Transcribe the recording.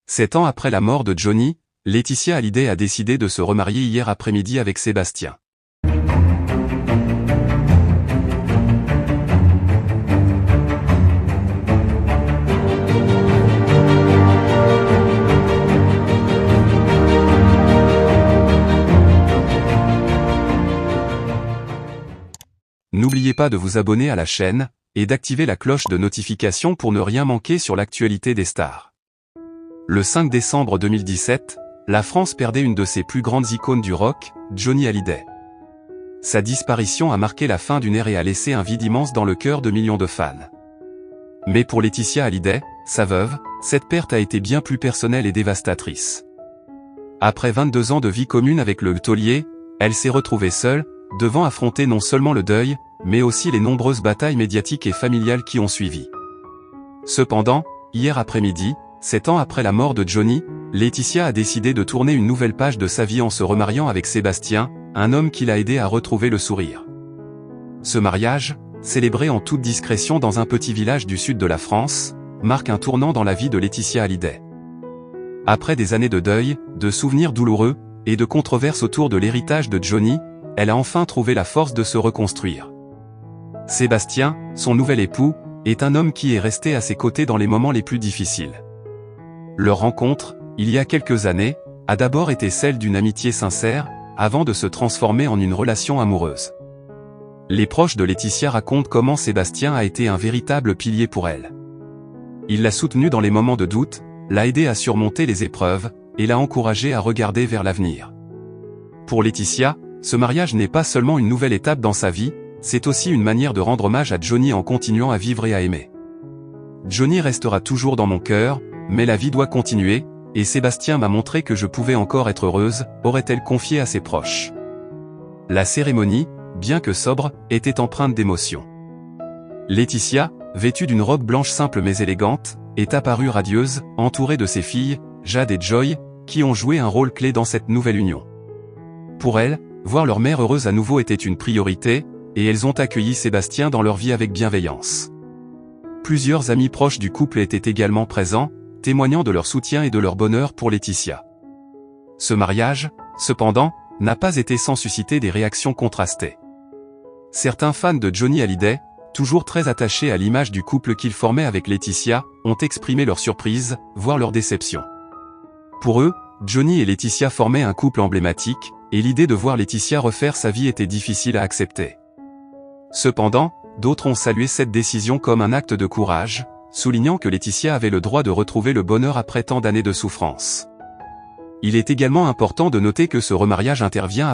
7 ans après la mort de Johnny, Laetitia Hallyday a décidé de se remarier hier après-midi avec Sébastien. N'oubliez pas de vous abonner à la chaîne, et d'activer la cloche de notification pour ne rien manquer sur l'actualité des stars. Le 5 décembre 2017, la France perdait une de ses plus grandes icônes du rock, Johnny Hallyday. Sa disparition a marqué la fin d'une ère et a laissé un vide immense dans le cœur de millions de fans. Mais pour Laetitia Hallyday, sa veuve, cette perte a été bien plus personnelle et dévastatrice. Après 22 ans de vie commune avec le taulier, elle s'est retrouvée seule, devant affronter non seulement le deuil, mais aussi les nombreuses batailles médiatiques et familiales qui ont suivi. Cependant, hier après-midi, 7 ans après la mort de Johnny, Laetitia a décidé de tourner une nouvelle page de sa vie en se remariant avec Sébastien, un homme qui l'a aidé à retrouver le sourire. Ce mariage, célébré en toute discrétion dans un petit village du sud de la France, marque un tournant dans la vie de Laetitia Hallyday. Après des années de deuil, de souvenirs douloureux, et de controverses autour de l'héritage de Johnny, elle a enfin trouvé la force de se reconstruire. Sébastien, son nouvel époux, est un homme qui est resté à ses côtés dans les moments les plus difficiles. Leur rencontre, il y a quelques années, a d'abord été celle d'une amitié sincère, avant de se transformer en une relation amoureuse. Les proches de Laetitia racontent comment Sébastien a été un véritable pilier pour elle. Il l'a soutenue dans les moments de doute, l'a aidée à surmonter les épreuves, et l'a encouragée à regarder vers l'avenir. Pour Laetitia, ce mariage n'est pas seulement une nouvelle étape dans sa vie, c'est aussi une manière de rendre hommage à Johnny en continuant à vivre et à aimer. Johnny restera toujours dans mon cœur, mais la vie doit continuer, et Sébastien m'a montré que je pouvais encore être heureuse, aurait-elle confié à ses proches. La cérémonie, bien que sobre, était empreinte d'émotion. Laetitia, vêtue d'une robe blanche simple mais élégante, est apparue radieuse, entourée de ses filles, Jade et Joy, qui ont joué un rôle clé dans cette nouvelle union. Pour elle, voir leur mère heureuse à nouveau était une priorité, et elles ont accueilli Sébastien dans leur vie avec bienveillance. Plusieurs amis proches du couple étaient également présents, témoignant de leur soutien et de leur bonheur pour Laetitia. Ce mariage, cependant, n'a pas été sans susciter des réactions contrastées. Certains fans de Johnny Hallyday, toujours très attachés à l'image du couple qu'il formait avec Laetitia, ont exprimé leur surprise, voire leur déception. Pour eux, Johnny et Laetitia formaient un couple emblématique, et l'idée de voir Laetitia refaire sa vie était difficile à accepter. Cependant, d'autres ont salué cette décision comme un acte de courage, soulignant que Laetitia avait le droit de retrouver le bonheur après tant d'années de souffrance. Il est également important de noter que ce remariage intervient